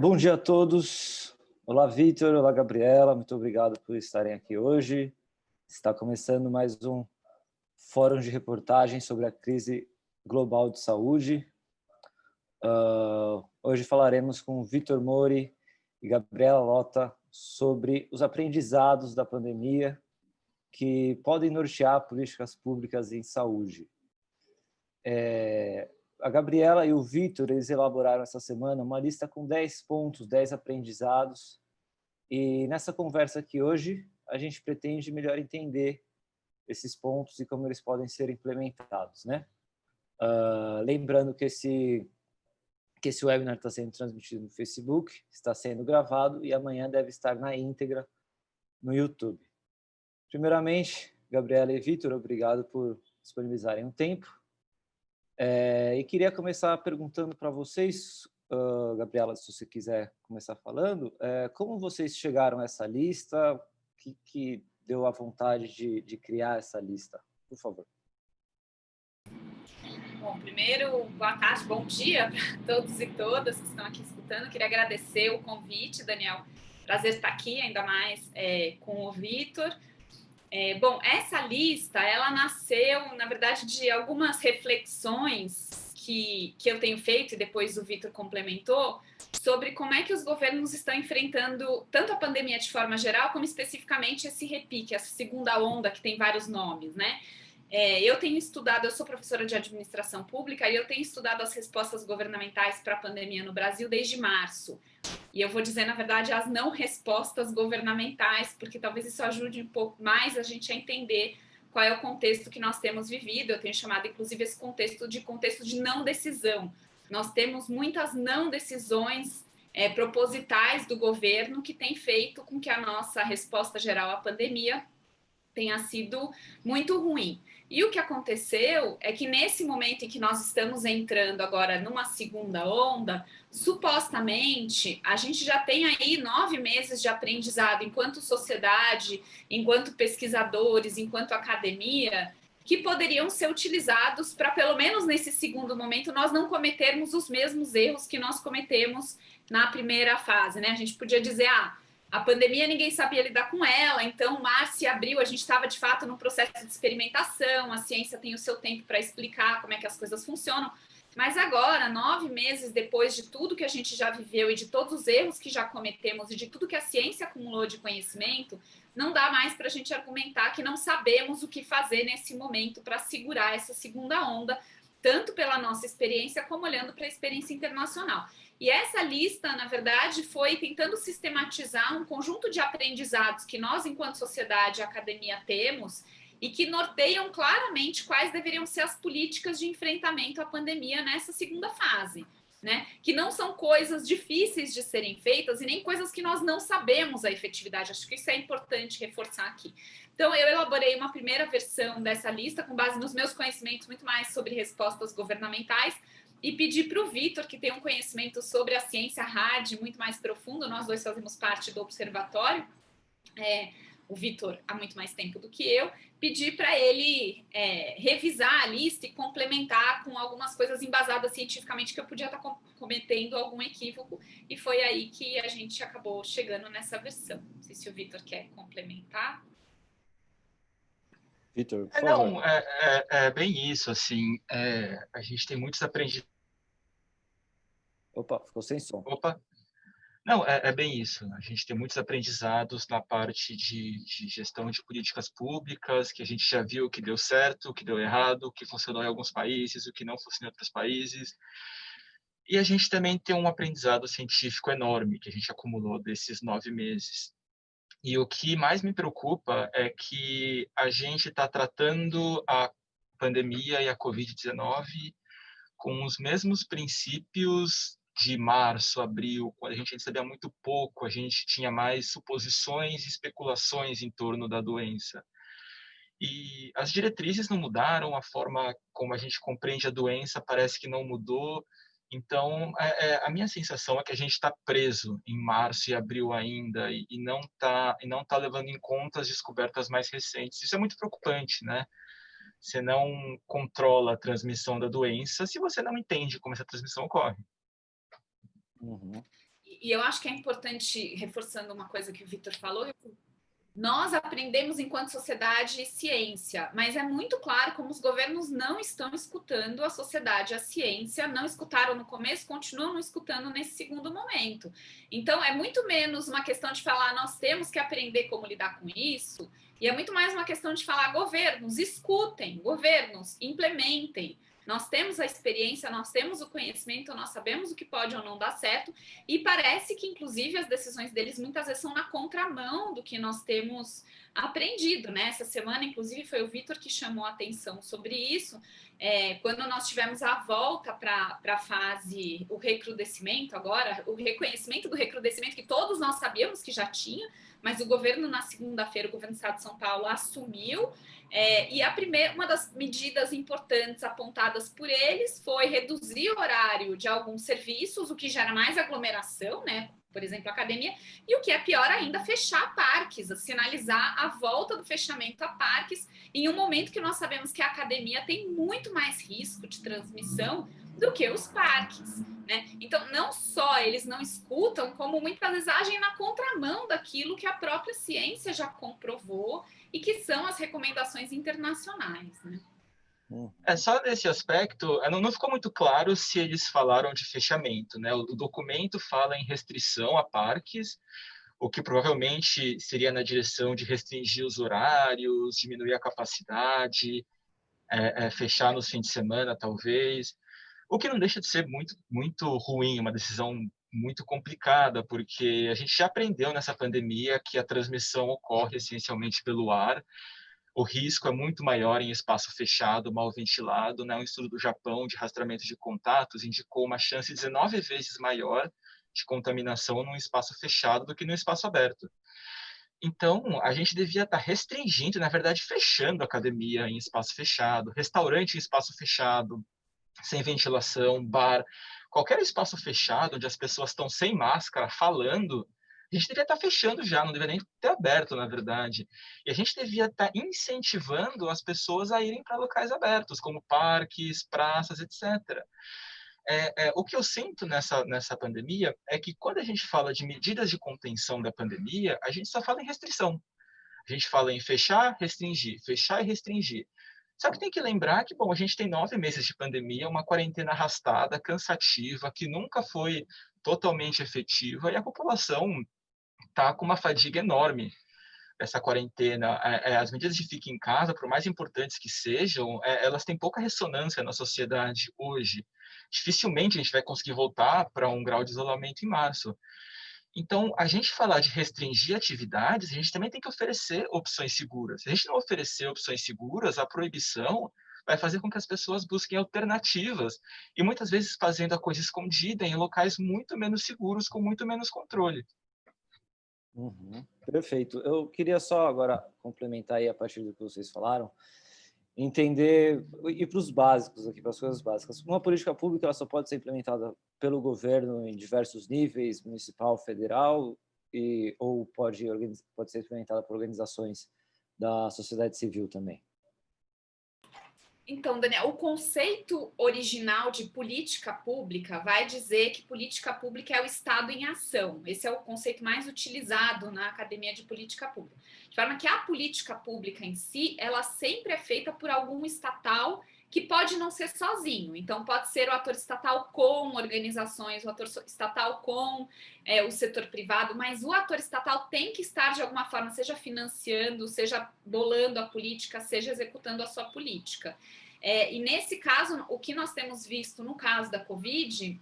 Bom dia a todos. Olá, Vitor. Olá, Gabriela. Muito obrigado por estarem aqui hoje. Está começando mais um fórum de reportagem sobre a crise global de saúde. Hoje falaremos com Vitor Mori e Gabriela Lota sobre os aprendizados da pandemia que podem nortear políticas públicas em saúde. A Gabriela e o Vitor, eles elaboraram essa semana uma lista com 10 pontos, 10 aprendizados, e nessa conversa aqui hoje, a gente pretende melhor entender esses pontos e como eles podem ser implementados, né? Lembrando que esse webinar está sendo transmitido no Facebook, está sendo gravado e amanhã deve estar na íntegra no YouTube. Primeiramente, Gabriela e Vitor, obrigado por disponibilizarem um tempo. E queria começar perguntando para vocês, Gabriela, se você quiser começar falando, como vocês chegaram a essa lista, o que deu a vontade de criar essa lista? Por favor. Bom, primeiro, boa tarde, bom dia para todos e todas que estão aqui escutando. Queria agradecer o convite, Daniel. Prazer estar aqui, ainda mais com o Vitor. Bom, essa lista, ela nasceu, na verdade, de algumas reflexões que eu tenho feito, e depois o Vitor complementou, sobre como é que os governos estão enfrentando tanto a pandemia de forma geral, como especificamente esse repique, essa segunda onda, que tem vários nomes, né? Eu tenho estudado, eu sou professora de administração pública, e eu tenho estudado as respostas governamentais para a pandemia no Brasil desde março. E eu vou dizer, na verdade, as não respostas governamentais, porque talvez isso ajude um pouco mais a gente a entender qual é o contexto que nós temos vivido. Eu tenho chamado, inclusive, esse contexto de não decisão. Nós temos muitas não decisões propositais do governo que tem feito com que a nossa resposta geral à pandemia tenha sido muito ruim. E o que aconteceu é que nesse momento em que nós estamos entrando agora numa segunda onda, supostamente a gente já tem aí 9 meses de aprendizado enquanto sociedade, enquanto pesquisadores, enquanto academia, que poderiam ser utilizados para, pelo menos nesse segundo momento, nós não cometermos os mesmos erros que nós cometemos na primeira fase, né? A gente podia dizer, a pandemia ninguém sabia lidar com ela, então março e abril a gente estava de fato num processo de experimentação, a ciência tem o seu tempo para explicar como é que as coisas funcionam, mas agora, 9 meses depois de tudo que a gente já viveu e de todos os erros que já cometemos e de tudo que a ciência acumulou de conhecimento, não dá mais para a gente argumentar que não sabemos o que fazer nesse momento para segurar essa segunda onda, tanto pela nossa experiência como olhando para a experiência internacional. E essa lista, na verdade, foi tentando sistematizar um conjunto de aprendizados que nós, enquanto sociedade e academia, temos e que norteiam claramente quais deveriam ser as políticas de enfrentamento à pandemia nessa segunda fase, né? Que não são coisas difíceis de serem feitas e nem coisas que nós não sabemos a efetividade. Acho que isso é importante reforçar aqui. Então, eu elaborei uma primeira versão dessa lista com base nos meus conhecimentos muito mais sobre respostas governamentais, e pedi para o Vitor, que tem um conhecimento sobre a ciência hard muito mais profundo, nós dois fazemos parte do observatório, o Vitor há muito mais tempo do que eu, pedi para ele revisar a lista e complementar com algumas coisas embasadas cientificamente que eu podia estar cometendo algum equívoco, e foi aí que a gente acabou chegando nessa versão. Não sei se o Vitor quer complementar. Vitor, por favor. Não, é bem isso, assim, a gente tem muitos aprendizados. Opa, ficou sem som. Opa! Não, é bem isso. A gente tem muitos aprendizados na parte de gestão de políticas públicas, que a gente já viu o que deu certo, o que deu errado, o que funcionou em alguns países, o que não funcionou em outros países. E a gente também tem um aprendizado científico enorme que a gente acumulou desses 9 meses. E o que mais me preocupa é que a gente está tratando a pandemia e a Covid-19 com os mesmos princípios de março, abril, quando a gente sabia muito pouco, a gente tinha mais suposições e especulações em torno da doença. E as diretrizes não mudaram, a forma como a gente compreende a doença parece que não mudou. Então, a minha sensação é que a gente está preso em março e abril ainda e não tá levando em conta as descobertas mais recentes. Isso é muito preocupante, né? Você não controla a transmissão da doença se você não entende como essa transmissão ocorre. Uhum. E eu acho que é importante, reforçando uma coisa que o Vitor falou, nós aprendemos enquanto sociedade ciência, mas é muito claro como os governos não estão escutando a sociedade, a ciência, não escutaram no começo, continuam não escutando nesse segundo momento. Então, é muito menos uma questão de falar, nós temos que aprender como lidar com isso, e é muito mais uma questão de falar, governos, escutem, governos, implementem. Nós temos a experiência, nós temos o conhecimento, nós sabemos o que pode ou não dar certo, e parece que, inclusive, as decisões deles muitas vezes são na contramão do que nós temos aprendido, né? Essa semana, inclusive, foi o Vitor que chamou a atenção sobre isso, quando nós tivemos a volta para a fase, o recrudescimento agora, o reconhecimento do recrudescimento que todos nós sabíamos que já tinha, mas o governo, na segunda-feira, o governo do Estado de São Paulo assumiu, e uma das medidas importantes apontadas por eles foi reduzir o horário de alguns serviços, o que gera mais aglomeração, né? Por exemplo, a academia, e o que é pior ainda, fechar parques, sinalizar a volta do fechamento a parques, em um momento que nós sabemos que a academia tem muito mais risco de transmissão do que os parques, né? Então, não só eles não escutam, como muitas vezes agem na contramão daquilo que a própria ciência já comprovou e que são as recomendações internacionais, né? Só nesse aspecto, não ficou muito claro se eles falaram de fechamento, né? O documento fala em restrição a parques, o que provavelmente seria na direção de restringir os horários, diminuir a capacidade, fechar nos fins de semana, talvez. O que não deixa de ser muito, muito ruim, uma decisão muito complicada, porque a gente já aprendeu nessa pandemia que a transmissão ocorre essencialmente pelo ar. O risco é muito maior em espaço fechado, mal ventilado, né? Um estudo do Japão de rastreamento de contatos indicou uma chance 19 vezes maior de contaminação num espaço fechado do que no espaço aberto. Então, a gente devia estar restringindo, na verdade, fechando a academia em espaço fechado, restaurante em espaço fechado, sem ventilação, bar, qualquer espaço fechado onde as pessoas estão sem máscara, falando, a gente devia estar fechando já, não deveria nem ter aberto, na verdade. E a gente devia estar incentivando as pessoas a irem para locais abertos, como parques, praças, etc. O que eu sinto nessa pandemia é que quando a gente fala de medidas de contenção da pandemia, a gente só fala em restrição. A gente fala em fechar e restringir. Só que tem que lembrar que, bom, a gente tem 9 meses de pandemia, uma quarentena arrastada, cansativa, que nunca foi totalmente efetiva, e a população está com uma fadiga enorme dessa quarentena. As medidas de fique em casa, por mais importantes que sejam, elas têm pouca ressonância na sociedade hoje. Dificilmente a gente vai conseguir voltar para um grau de isolamento em março. Então, a gente falar de restringir atividades, a gente também tem que oferecer opções seguras. Se a gente não oferecer opções seguras, a proibição vai fazer com que as pessoas busquem alternativas e muitas vezes fazendo a coisa escondida em locais muito menos seguros, com muito menos controle. Perfeito. Eu queria só agora complementar aí a partir do que vocês falaram, entender e para os básicos aqui, para as coisas básicas. Uma política pública ela só pode ser implementada pelo governo em diversos níveis, municipal, federal, ou pode ser implementada por organizações da sociedade civil também. Então, Daniel, o conceito original de política pública vai dizer que política pública é o Estado em ação. Esse é o conceito mais utilizado na Academia de Política Pública. De forma que a política pública em si, ela sempre é feita por algum estatal que pode não ser sozinho. Então, pode ser o ator estatal com organizações, o ator estatal com o setor privado, mas o ator estatal tem que estar, de alguma forma, seja financiando, seja bolando a política, seja executando a sua política. E nesse caso, o que nós temos visto no caso da Covid,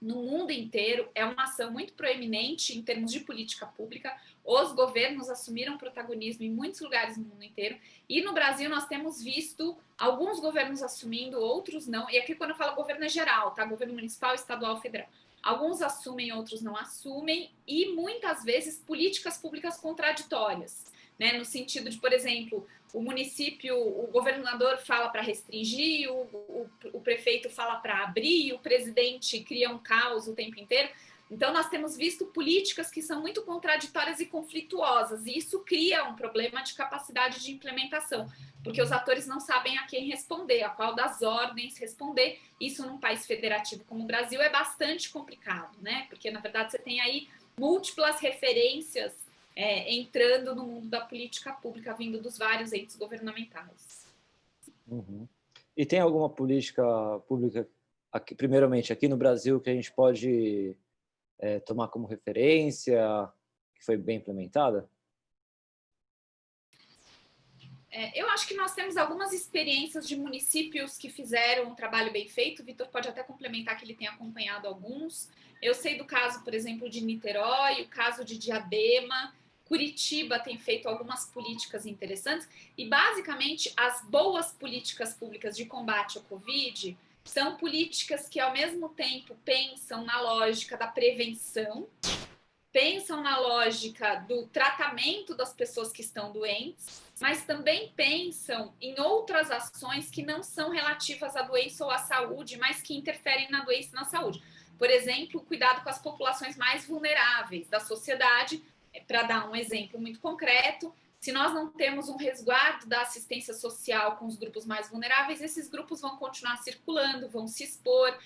no mundo inteiro, é uma ação muito proeminente em termos de política pública. Os governos assumiram protagonismo em muitos lugares no mundo inteiro. E no Brasil nós temos visto alguns governos assumindo, outros não. E aqui quando eu falo governo é geral, tá? Governo municipal, estadual, federal. Alguns assumem, outros não assumem. E muitas vezes políticas públicas contraditórias, né? No sentido de, por exemplo, o município, o governador fala para restringir, o prefeito fala para abrir, o presidente cria um caos o tempo inteiro. Então, nós temos visto políticas que são muito contraditórias e conflituosas, e isso cria um problema de capacidade de implementação, porque os atores não sabem a quem responder, a qual das ordens responder. Isso num país federativo como o Brasil é bastante complicado, né? Porque, na verdade, você tem aí múltiplas referências entrando no mundo da política pública, vindo dos vários entes governamentais. Uhum. E tem alguma política pública, aqui, primeiramente, aqui no Brasil, que a gente pode tomar como referência, que foi bem implementada? Eu acho que nós temos algumas experiências de municípios que fizeram um trabalho bem feito. O Vitor pode até complementar que ele tem acompanhado alguns. Eu sei do caso, por exemplo, de Niterói, o caso de Diadema. Curitiba tem feito algumas políticas interessantes e, basicamente, as boas políticas públicas de combate ao Covid são políticas que, ao mesmo tempo, pensam na lógica da prevenção, pensam na lógica do tratamento das pessoas que estão doentes, mas também pensam em outras ações que não são relativas à doença ou à saúde, mas que interferem na doença e na saúde. Por exemplo, cuidado com as populações mais vulneráveis da sociedade. Para dar um exemplo muito concreto, se nós não temos um resguardo da assistência social com os grupos mais vulneráveis, esses grupos vão continuar circulando, vão se expor.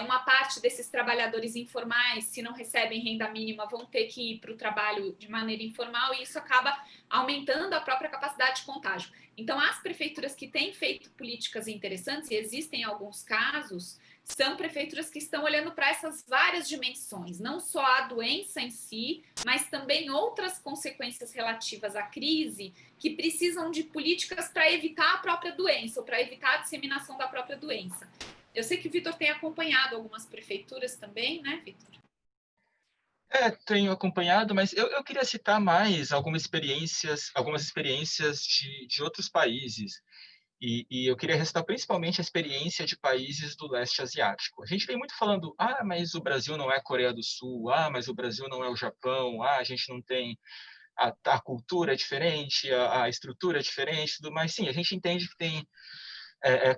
Uma parte desses trabalhadores informais, se não recebem renda mínima, vão ter que ir para o trabalho de maneira informal e isso acaba aumentando a própria capacidade de contágio. Então, as prefeituras que têm feito políticas interessantes, e existem alguns casos, são prefeituras que estão olhando para essas várias dimensões, não só a doença em si, mas também outras consequências relativas à crise que precisam de políticas para evitar a própria doença ou para evitar a disseminação da própria doença. Eu sei que o Vitor tem acompanhado algumas prefeituras também, né, Vitor? Tenho acompanhado, mas eu queria citar mais algumas experiências de outros países. E eu queria ressaltar principalmente a experiência de países do leste asiático. A gente vem muito falando, mas o Brasil não é a Coreia do Sul, mas o Brasil não é o Japão, a gente não tem a cultura é diferente, a estrutura é diferente, tudo mais. Sim, a gente entende que tem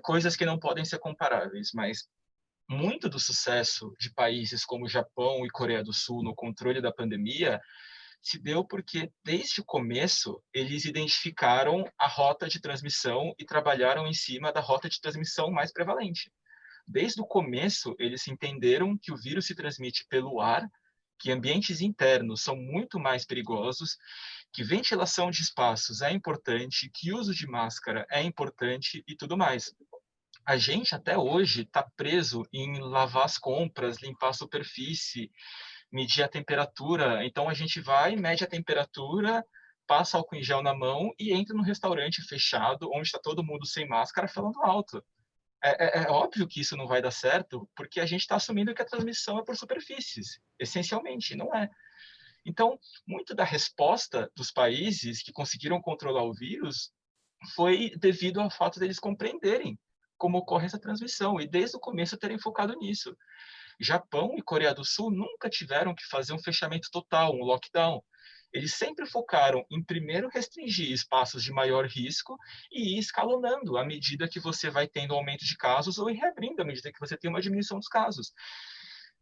coisas que não podem ser comparáveis, mas muito do sucesso de países como Japão e Coreia do Sul no controle da pandemia se deu porque, desde o começo, eles identificaram a rota de transmissão e trabalharam em cima da rota de transmissão mais prevalente. Desde o começo, eles entenderam que o vírus se transmite pelo ar, que ambientes internos são muito mais perigosos, que ventilação de espaços é importante, que uso de máscara é importante e tudo mais. A gente, até hoje, está preso em lavar as compras, limpar a superfície, medir a temperatura. Então, a gente vai, mede a temperatura, passa álcool em gel na mão e entra num restaurante fechado, onde está todo mundo sem máscara, falando alto. É óbvio que isso não vai dar certo, porque a gente está assumindo que a transmissão é por superfícies, essencialmente, não é. Então, muito da resposta dos países que conseguiram controlar o vírus foi devido ao fato deles compreenderem como ocorre essa transmissão e desde o começo terem focado nisso. Japão e Coreia do Sul nunca tiveram que fazer um fechamento total, um lockdown. Eles sempre focaram em primeiro restringir espaços de maior risco e ir escalonando à medida que você vai tendo aumento de casos ou ir reabrindo à medida que você tem uma diminuição dos casos.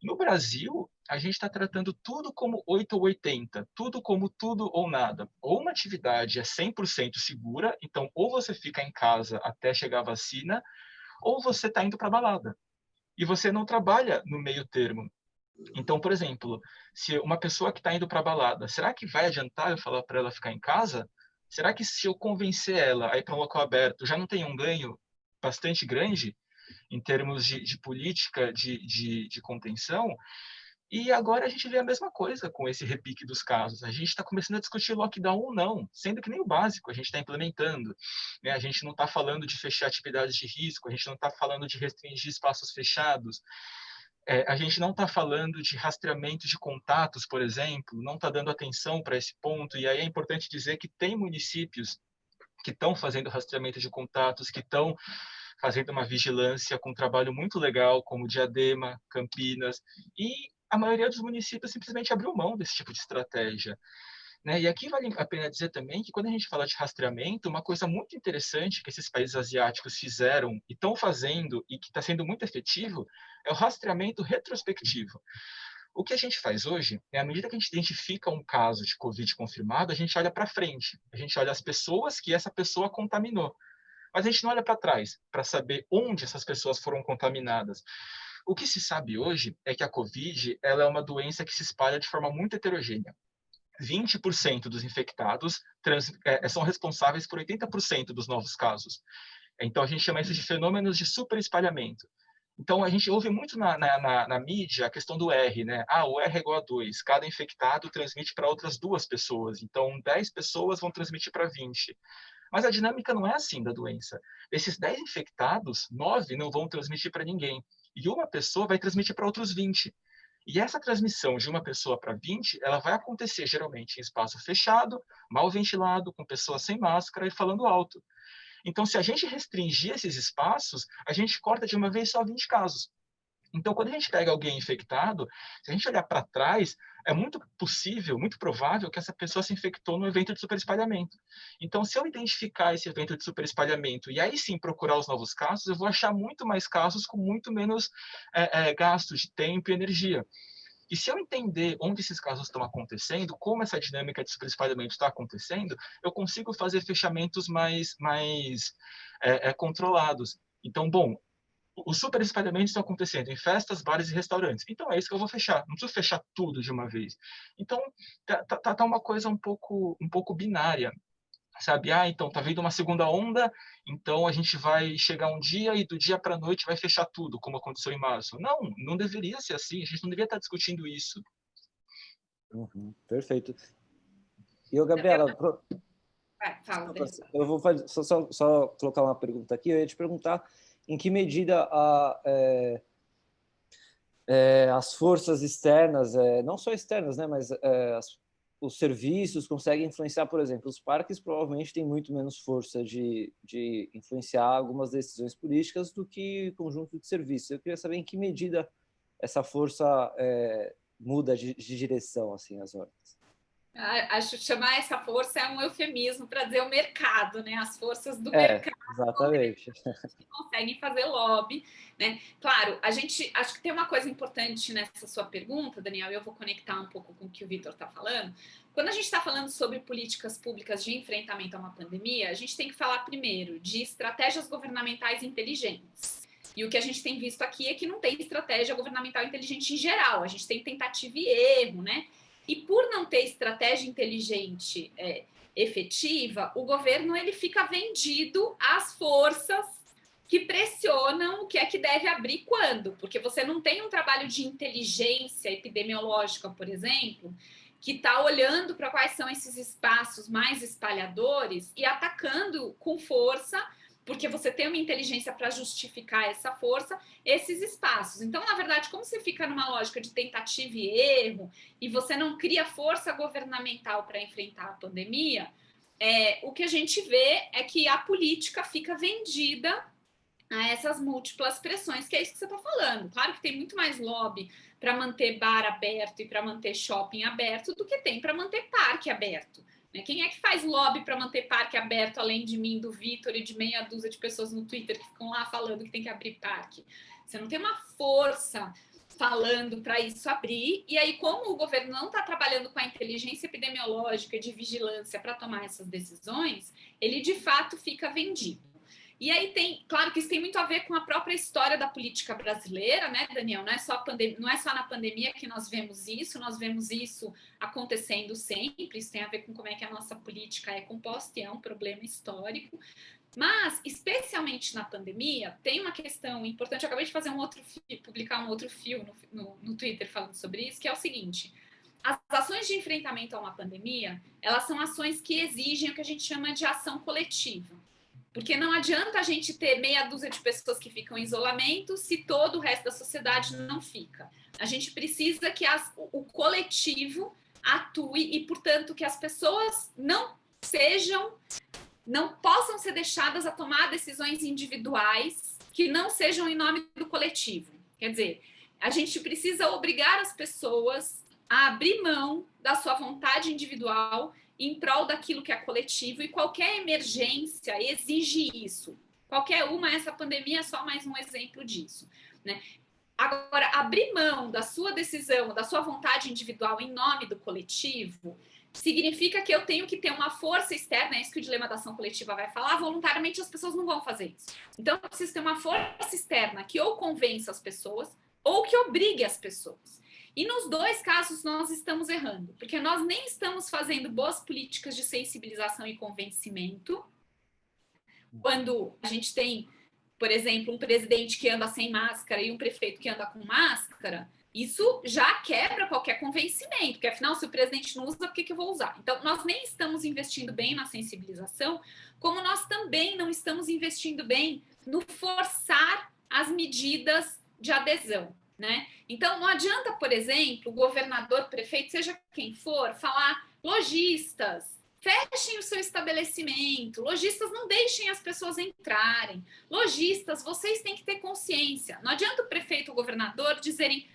No Brasil, a gente está tratando tudo como 8 ou 80, tudo como tudo ou nada. Ou uma atividade é 100% segura, então ou você fica em casa até chegar a vacina, ou você está indo para a balada. E você não trabalha no meio termo. Então, por exemplo, se uma pessoa que está indo para a balada, será que vai adiantar eu falar para ela ficar em casa? Será que se eu convencer ela a ir para um local aberto, já não tem um ganho bastante grande em termos de política de contenção? E agora a gente vê a mesma coisa com esse repique dos casos. A gente está começando a discutir lockdown ou não, sendo que nem o básico a gente está implementando. Né? A gente não está falando de fechar atividades de risco, a gente não está falando de restringir espaços fechados, a gente não está falando de rastreamento de contatos, por exemplo, não está dando atenção para esse ponto. E aí é importante dizer que tem municípios que estão fazendo rastreamento de contatos, que estão fazendo uma vigilância com um trabalho muito legal, como Diadema, Campinas, e a maioria dos municípios simplesmente abriu mão desse tipo de estratégia. Né? E aqui vale a pena dizer também que quando a gente fala de rastreamento, uma coisa muito interessante que esses países asiáticos fizeram e estão fazendo e que está sendo muito efetivo é o rastreamento retrospectivo. O que a gente faz hoje é, à medida que a gente identifica um caso de Covid confirmado, a gente olha para frente, a gente olha as pessoas que essa pessoa contaminou. Mas a gente não olha para trás, para saber onde essas pessoas foram contaminadas. O que se sabe hoje é que a Covid ela é uma doença que se espalha de forma muito heterogênea. 20% dos infectados são responsáveis por 80% dos novos casos. Então, a gente chama isso de fenômenos de superespalhamento. Então, a gente ouve muito na mídia a questão do R, né? O R é igual a 2. Cada infectado transmite para outras 2 pessoas. Então, 10 pessoas vão transmitir para 20. Mas a dinâmica não é assim da doença. Esses 10 infectados, 9 não vão transmitir para ninguém. E uma pessoa vai transmitir para outros 20. E essa transmissão de uma pessoa para 20, ela vai acontecer geralmente em espaço fechado, mal ventilado, com pessoas sem máscara e falando alto. Então, se a gente restringir esses espaços, a gente corta de uma vez só 20 casos. Então, quando a gente pega alguém infectado, se a gente olhar para trás, é muito possível, muito provável que essa pessoa se infectou no evento de superespalhamento. Então, se eu identificar esse evento de superespalhamento e aí sim procurar os novos casos, eu vou achar muito mais casos com muito menos gasto de tempo e energia. E se eu entender onde esses casos estão acontecendo, como essa dinâmica de superespalhamento está acontecendo, eu consigo fazer fechamentos mais controlados. Então, bom, os superespalhamentos estão acontecendo em festas, bares e restaurantes. Então, é isso que eu vou fechar. Não preciso fechar tudo de uma vez. Então, tá uma coisa um pouco binária. Sabe? Então tá vindo uma segunda onda, então a gente vai chegar um dia e do dia para a noite vai fechar tudo, como aconteceu em março. Não deveria ser assim, a gente não deveria estar discutindo isso. Perfeito. E, Gabriela, fala, eu vou fazer, só colocar uma pergunta aqui, eu ia te perguntar em que medida as forças externas, não só externas, né, mas os serviços conseguem influenciar, por exemplo, os parques provavelmente têm muito menos força de influenciar algumas decisões políticas do que o conjunto de serviços. Eu queria saber em que medida essa força muda de direção, assim, as ordens. Acho que chamar essa força é um eufemismo para dizer o mercado, né? As forças do mercado. Exatamente. Conseguem fazer lobby, né? Claro, acho que tem uma coisa importante nessa sua pergunta, Daniel, e eu vou conectar um pouco com o que o Vitor está falando. Quando a gente está falando sobre políticas públicas de enfrentamento a uma pandemia, a gente tem que falar primeiro de estratégias governamentais inteligentes. E o que a gente tem visto aqui é que não tem estratégia governamental inteligente em geral, a gente tem tentativa e erro, né? E por não ter estratégia inteligente efetiva, o governo ele fica vendido às forças que pressionam o que é que deve abrir quando, porque você não tem um trabalho de inteligência epidemiológica, por exemplo, que está olhando para quais são esses espaços mais espalhadores e atacando com força, porque você tem uma inteligência para justificar essa força, esses espaços. Então, na verdade, como você fica numa lógica de tentativa e erro e você não cria força governamental para enfrentar a pandemia, o que a gente vê é que a política fica vendida a essas múltiplas pressões, que é isso que você está falando. Claro que tem muito mais lobby para manter bar aberto e para manter shopping aberto do que tem para manter parque aberto. Quem é que faz lobby para manter parque aberto, além de mim, do Vitor e de meia dúzia de pessoas no Twitter que ficam lá falando que tem que abrir parque? Você não tem uma força falando para isso abrir, e aí como o governo não está trabalhando com a inteligência epidemiológica e de vigilância para tomar essas decisões, ele de fato fica vendido. E aí claro que isso tem muito a ver com a própria história da política brasileira, né, Daniel? Não é só na pandemia que nós vemos isso acontecendo sempre, isso tem a ver com como é que a nossa política é composta e é um problema histórico. Mas, especialmente na pandemia, tem uma questão importante, eu acabei de fazer publicar um outro fio no Twitter falando sobre isso, que é o seguinte: as ações de enfrentamento a uma pandemia, elas são ações que exigem o que a gente chama de ação coletiva. Porque não adianta a gente ter meia dúzia de pessoas que ficam em isolamento se todo o resto da sociedade não fica. A gente precisa que o coletivo atue e, portanto, que as pessoas não possam ser deixadas a tomar decisões individuais que não sejam em nome do coletivo. Quer dizer, a gente precisa obrigar as pessoas a abrir mão da sua vontade individual em prol daquilo que é coletivo, e qualquer emergência exige isso. Qualquer uma, essa pandemia é só mais um exemplo disso, né? Agora, abrir mão da sua decisão, da sua vontade individual em nome do coletivo, significa que eu tenho que ter uma força externa, é isso que o dilema da ação coletiva vai falar, voluntariamente as pessoas não vão fazer isso. Então, eu preciso ter uma força externa que ou convença as pessoas, ou que obrigue as pessoas. E nos dois casos nós estamos errando, porque nós nem estamos fazendo boas políticas de sensibilização e convencimento, quando a gente tem, por exemplo, um presidente que anda sem máscara e um prefeito que anda com máscara, isso já quebra qualquer convencimento, porque afinal, se o presidente não usa, por que eu vou usar? Então, nós nem estamos investindo bem na sensibilização, como nós também não estamos investindo bem no forçar as medidas de adesão, né? Então, não adianta, por exemplo, o governador, prefeito, seja quem for, falar lojistas, fechem o seu estabelecimento, lojistas, não deixem as pessoas entrarem, lojistas, vocês têm que ter consciência. Não adianta o prefeito ou o governador dizerem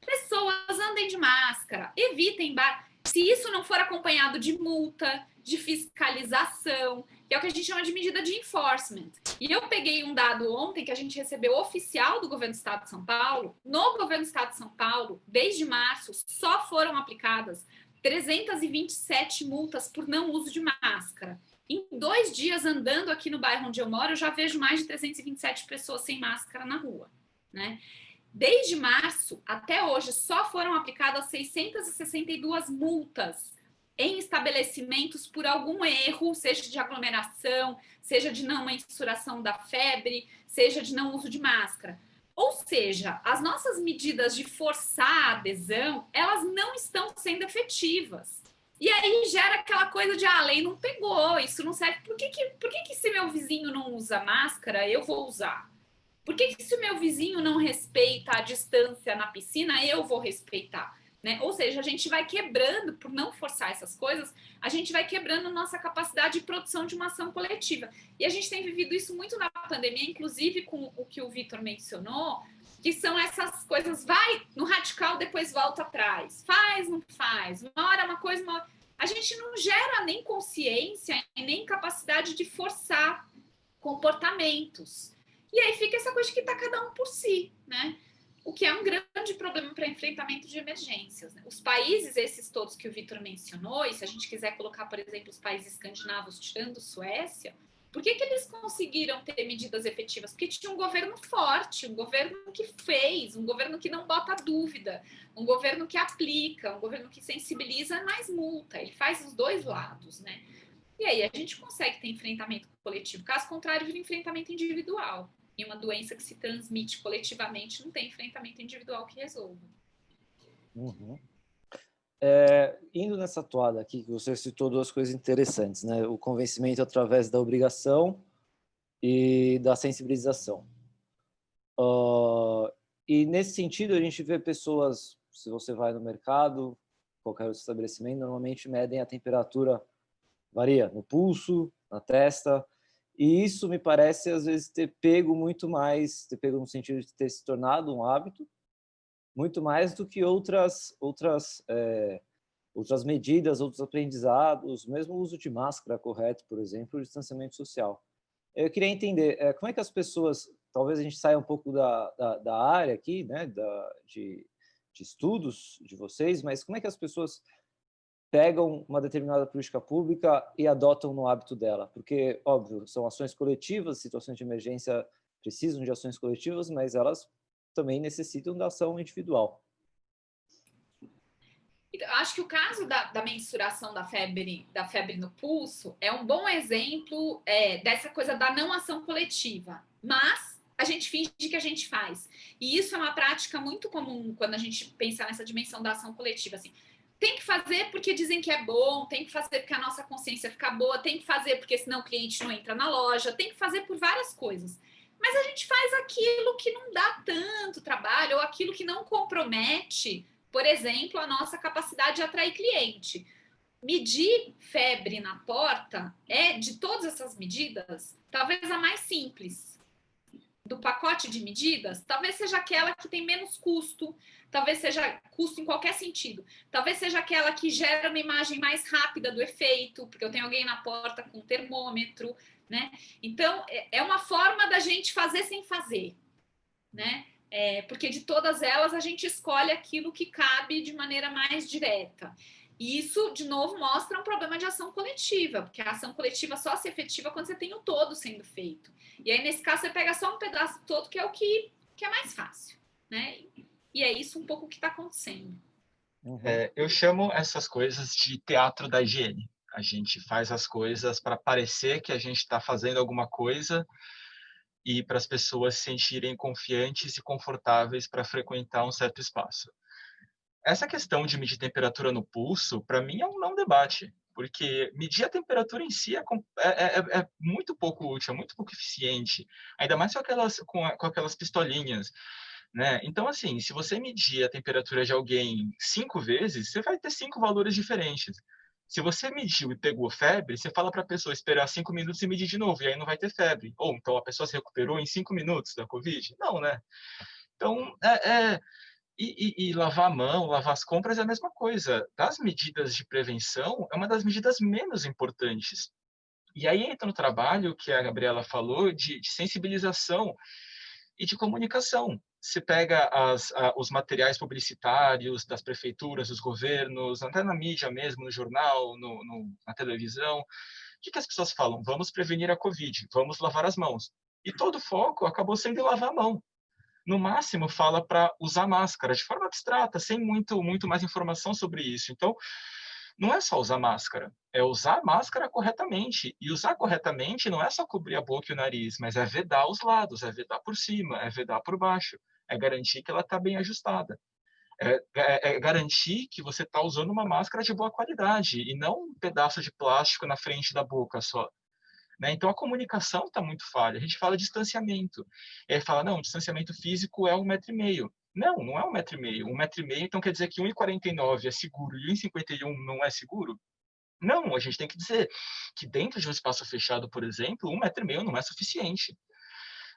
pessoas andem de máscara, evitem bar. Se isso não for acompanhado de multa, de fiscalização, que é o que a gente chama de medida de enforcement. E eu peguei um dado ontem que a gente recebeu oficial do governo do estado de São Paulo. No governo do estado de São Paulo, desde março, só foram aplicadas 327 multas por não uso de máscara. Em 2 dias andando aqui no bairro onde eu moro, eu já vejo mais de 327 pessoas sem máscara na rua, né? Desde março até hoje, só foram aplicadas 662 multas em estabelecimentos por algum erro, seja de aglomeração, seja de não mensuração da febre, seja de não uso de máscara. Ou seja, as nossas medidas de forçar a adesão, elas não estão sendo efetivas. E aí gera aquela coisa de, a lei não pegou, isso não serve. Por que se meu vizinho não usa máscara, eu vou usar? Por que se o meu vizinho não respeita a distância na piscina, eu vou respeitar? Né? Ou seja, a gente vai quebrando, por não forçar essas coisas, a gente vai quebrando nossa capacidade de produção de uma ação coletiva. E a gente tem vivido isso muito na pandemia, inclusive com o que o Vitor mencionou, que são essas coisas, vai no radical, depois volta atrás. Faz, não faz. Uma hora uma coisa, uma hora... A gente não gera nem consciência e nem capacidade de forçar comportamentos. E aí fica essa coisa de que está cada um por si, né? O que é um grande problema para enfrentamento de emergências. Né? Os países, esses todos que o Vitor mencionou, e se a gente quiser colocar, por exemplo, os países escandinavos, tirando Suécia, por que eles conseguiram ter medidas efetivas? Porque tinha um governo forte, um governo que fez, um governo que não bota dúvida, um governo que aplica, um governo que sensibiliza, mais multa. Ele faz os dois lados, né? E aí a gente consegue ter enfrentamento coletivo. Caso contrário, vira enfrentamento individual. E uma doença que se transmite coletivamente não tem enfrentamento individual que resolva. Uhum. Indo nessa toada aqui, que você citou 2 coisas interessantes, né? O convencimento através da obrigação e da sensibilização. E nesse sentido, a gente vê pessoas, se você vai no mercado, qualquer outro estabelecimento, normalmente medem a temperatura, varia, no pulso, na testa, e isso me parece, às vezes, ter pego no sentido de ter se tornado um hábito, muito mais do que outras medidas, outros aprendizados, mesmo o uso de máscara correto, por exemplo, o distanciamento social. Eu queria entender como é que as pessoas, talvez a gente saia um pouco da área aqui, né, de estudos de vocês, mas como é que as pessoas pegam uma determinada política pública e adotam no hábito dela? Porque, óbvio, são ações coletivas, situações de emergência precisam de ações coletivas, mas elas também necessitam da ação individual. Acho que o caso da mensuração da febre no pulso é um bom exemplo dessa coisa da não ação coletiva. Mas a gente finge que a gente faz. E isso é uma prática muito comum quando a gente pensa nessa dimensão da ação coletiva. Assim, tem que fazer porque dizem que é bom, tem que fazer porque a nossa consciência fica boa, tem que fazer porque senão o cliente não entra na loja, tem que fazer por várias coisas. Mas a gente faz aquilo que não dá tanto trabalho ou aquilo que não compromete, por exemplo, a nossa capacidade de atrair cliente. Medir febre na porta de todas essas medidas, talvez a mais simples. Do pacote de medidas, talvez seja aquela que tem menos custo, talvez seja custo em qualquer sentido, talvez seja aquela que gera uma imagem mais rápida do efeito, porque eu tenho alguém na porta com um termômetro, né? Então, é uma forma da gente fazer sem fazer, né? porque de todas elas a gente escolhe aquilo que cabe de maneira mais direta. E isso, de novo, mostra um problema de ação coletiva, porque a ação coletiva só se efetiva quando você tem o todo sendo feito. E aí, nesse caso, você pega só um pedaço do todo, que é o que é mais fácil, né? E é isso um pouco que está acontecendo. Eu chamo essas coisas de teatro da higiene. A gente faz as coisas para parecer que a gente está fazendo alguma coisa e para as pessoas se sentirem confiantes e confortáveis para frequentar um certo espaço. Essa questão de medir temperatura no pulso, para mim, é um não debate, porque medir a temperatura em si é muito pouco útil, é muito pouco eficiente, ainda mais com aquelas pistolinhas, né? Então, assim, se você medir a temperatura de alguém 5 vezes, você vai ter 5 valores diferentes. Se você mediu e pegou febre, você fala para a pessoa esperar 5 minutos e medir de novo, e aí não vai ter febre. Ou então a pessoa se recuperou em 5 minutos da Covid? Não, né? Então, e lavar a mão, lavar as compras é a mesma coisa. Das medidas de prevenção, é uma das medidas menos importantes. E aí entra no trabalho que a Gabriela falou de sensibilização e de comunicação. Você pega os materiais publicitários das prefeituras, dos governos, até na mídia mesmo, no jornal, na televisão. O que as pessoas falam? Vamos prevenir a Covid, vamos lavar as mãos. E todo o foco acabou sendo lavar a mão. No máximo, fala para usar máscara, de forma abstrata, sem muito mais informação sobre isso. Então, não é só usar máscara, é usar a máscara corretamente. E usar corretamente não é só cobrir a boca e o nariz, mas é vedar os lados, é vedar por cima, é vedar por baixo, é garantir que ela está bem ajustada. É garantir que você está usando uma máscara de boa qualidade e não um pedaço de plástico na frente da boca só. Né? Então, a comunicação está muito falha. A gente fala de distanciamento. E aí fala, não, distanciamento físico é 1,5 m. Não, não é 1,5 m. 1,5 m, então quer dizer que 1,49 m é seguro e 1,51 m não é seguro? Não, a gente tem que dizer que dentro de um espaço fechado, por exemplo, 1,5 m não é suficiente.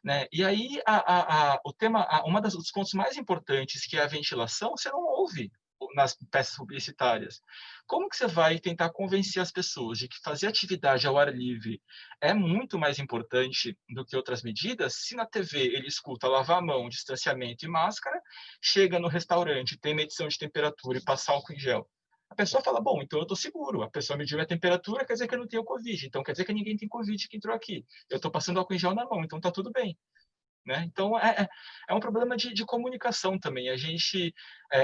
Né? E aí, o tema, dos pontos mais importantes, que é a ventilação, você não ouve nas peças publicitárias. Como que você vai tentar convencer as pessoas de que fazer atividade ao ar livre é muito mais importante do que outras medidas, se na TV ele escuta lavar a mão, distanciamento e máscara, chega no restaurante, tem medição de temperatura e passa álcool em gel? A pessoa fala, bom, então eu estou seguro. A pessoa mediu a temperatura, quer dizer que eu não tenho Covid. Então quer dizer que ninguém tem Covid que entrou aqui. Eu estou passando álcool em gel na mão, então está tudo bem. Né? Então, é um problema de comunicação também. A gente,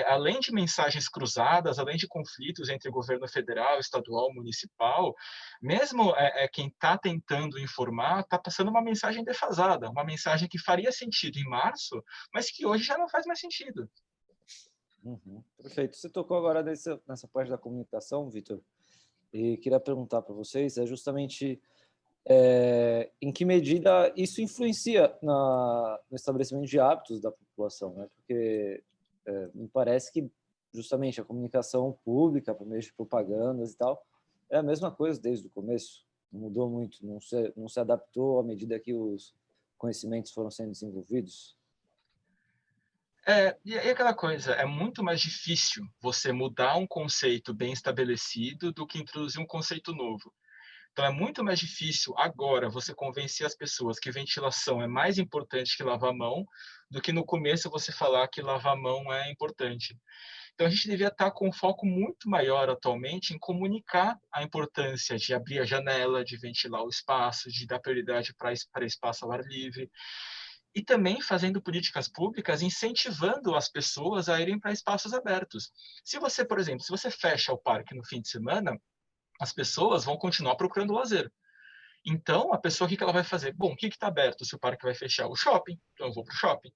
além de mensagens cruzadas, além de conflitos entre governo federal, estadual, municipal, mesmo quem está tentando informar está passando uma mensagem defasada, uma mensagem que faria sentido em março, mas que hoje já não faz mais sentido. Uhum, perfeito. Você tocou agora nessa parte da comunicação, Vitor, e queria perguntar para vocês, é justamente em que medida isso influencia no estabelecimento de hábitos da população, né? Porque me parece que justamente a comunicação pública, por meio de propagandas e tal, é a mesma coisa desde o começo, não mudou muito, não se adaptou à medida que os conhecimentos foram sendo desenvolvidos. E aquela coisa, é muito mais difícil você mudar um conceito bem estabelecido do que introduzir um conceito novo. Então, é muito mais difícil agora você convencer as pessoas que ventilação é mais importante que lavar a mão do que no começo você falar que lavar a mão é importante. Então, a gente devia estar com um foco muito maior atualmente em comunicar a importância de abrir a janela, de ventilar o espaço, de dar prioridade para espaço ao ar livre. E também fazendo políticas públicas incentivando as pessoas a irem para espaços abertos. Se você, por exemplo, se você fecha o parque no fim de semana, as pessoas vão continuar procurando lazer. Então, a pessoa, o que ela vai fazer? Bom, o que está aberto se o parque vai fechar? O shopping. Então, eu vou para o shopping.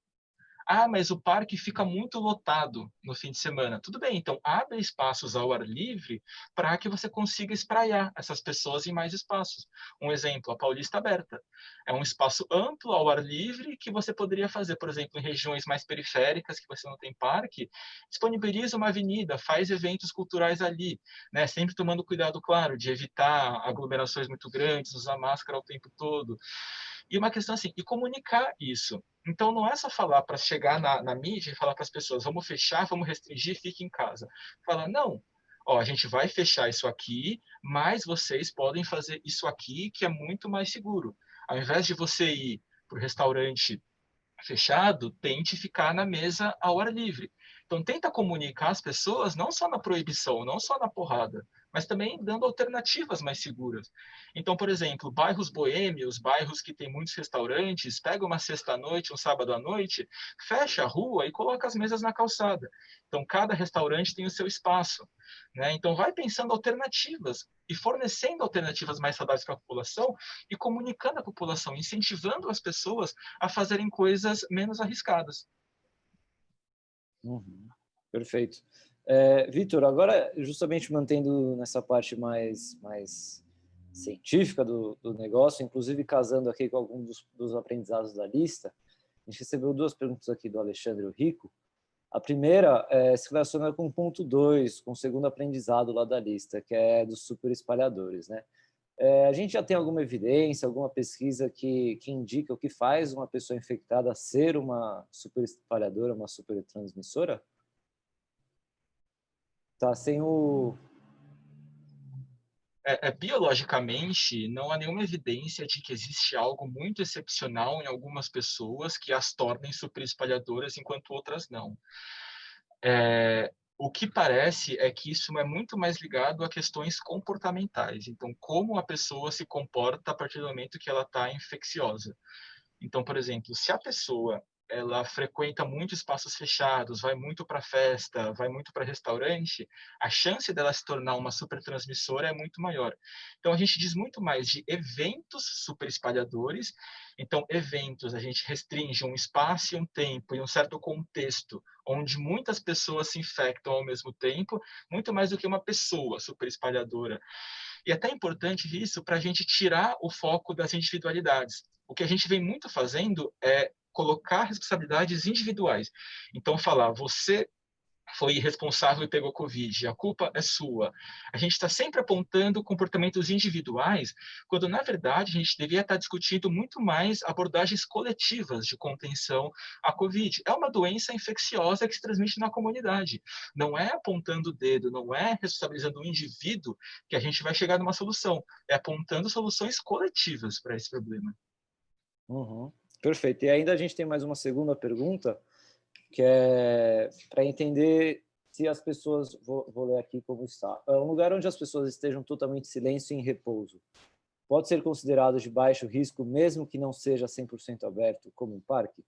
Ah, mas o parque fica muito lotado no fim de semana. Tudo bem, então abre espaços ao ar livre para que você consiga espraiar essas pessoas em mais espaços. Um exemplo, a Paulista Aberta. É um espaço amplo ao ar livre que você poderia fazer, por exemplo, em regiões mais periféricas que você não tem parque, disponibiliza uma avenida, faz eventos culturais ali, né? Sempre tomando cuidado, claro, de evitar aglomerações muito grandes, usar máscara o tempo todo. E uma questão assim, e comunicar isso. Então, não é só falar para chegar na mídia e falar para as pessoas, vamos fechar, vamos restringir, fique em casa. Falar, não, ó, a gente vai fechar isso aqui, mas vocês podem fazer isso aqui, que é muito mais seguro. Ao invés de você ir para o restaurante fechado, tente ficar na mesa ao ar livre. Então, tenta comunicar as pessoas não só na proibição, não só na porrada, mas também dando alternativas mais seguras. Então, por exemplo, bairros boêmios, bairros que têm muitos restaurantes, pega uma sexta-noite, um sábado à noite, fecha a rua e coloca as mesas na calçada. Então, cada restaurante tem o seu espaço, né? Então, vai pensando alternativas e fornecendo alternativas mais saudáveis para a população e comunicando à população, incentivando as pessoas a fazerem coisas menos arriscadas. Uhum. Perfeito. Vitor, agora justamente mantendo nessa parte mais científica do negócio, inclusive casando aqui com alguns dos aprendizados da lista, a gente recebeu duas perguntas aqui do Alexandre Rico. A primeira se relaciona com o ponto 2, com o segundo aprendizado lá da lista, que é dos super espalhadores, né? A gente já tem alguma evidência, alguma pesquisa que indica o que faz uma pessoa infectada ser uma super espalhadora, uma super transmissora? Tá sem o... Biologicamente, não há nenhuma evidência de que existe algo muito excepcional em algumas pessoas que as tornem super espalhadoras, enquanto outras não. O que parece é que isso é muito mais ligado a questões comportamentais. Então, como a pessoa se comporta a partir do momento que ela está infecciosa. Então, por exemplo, se a pessoa ela frequenta muito espaços fechados, vai muito para festa, vai muito para restaurante, a chance dela se tornar uma supertransmissora é muito maior. Então, a gente diz muito mais de eventos super espalhadores. Então, eventos, a gente restringe um espaço e um tempo e um certo contexto onde muitas pessoas se infectam ao mesmo tempo, muito mais do que uma pessoa super espalhadora. E é até importante isso para a gente tirar o foco das individualidades. O que a gente vem muito fazendo é colocar responsabilidades individuais. Então, falar, você foi irresponsável e pegou Covid, a culpa é sua. A gente está sempre apontando comportamentos individuais, quando, na verdade, a gente deveria estar discutindo muito mais abordagens coletivas de contenção à Covid. É uma doença infecciosa que se transmite na comunidade. Não é apontando o dedo, não é responsabilizando o indivíduo que a gente vai chegar numa solução. É apontando soluções coletivas para esse problema. Uhum. Perfeito. E ainda a gente tem mais uma segunda pergunta, que é para entender se as pessoas, vou ler aqui como está, um lugar onde as pessoas estejam totalmente em silêncio e em repouso, pode ser considerado de baixo risco, mesmo que não seja 100% aberto, como um parque?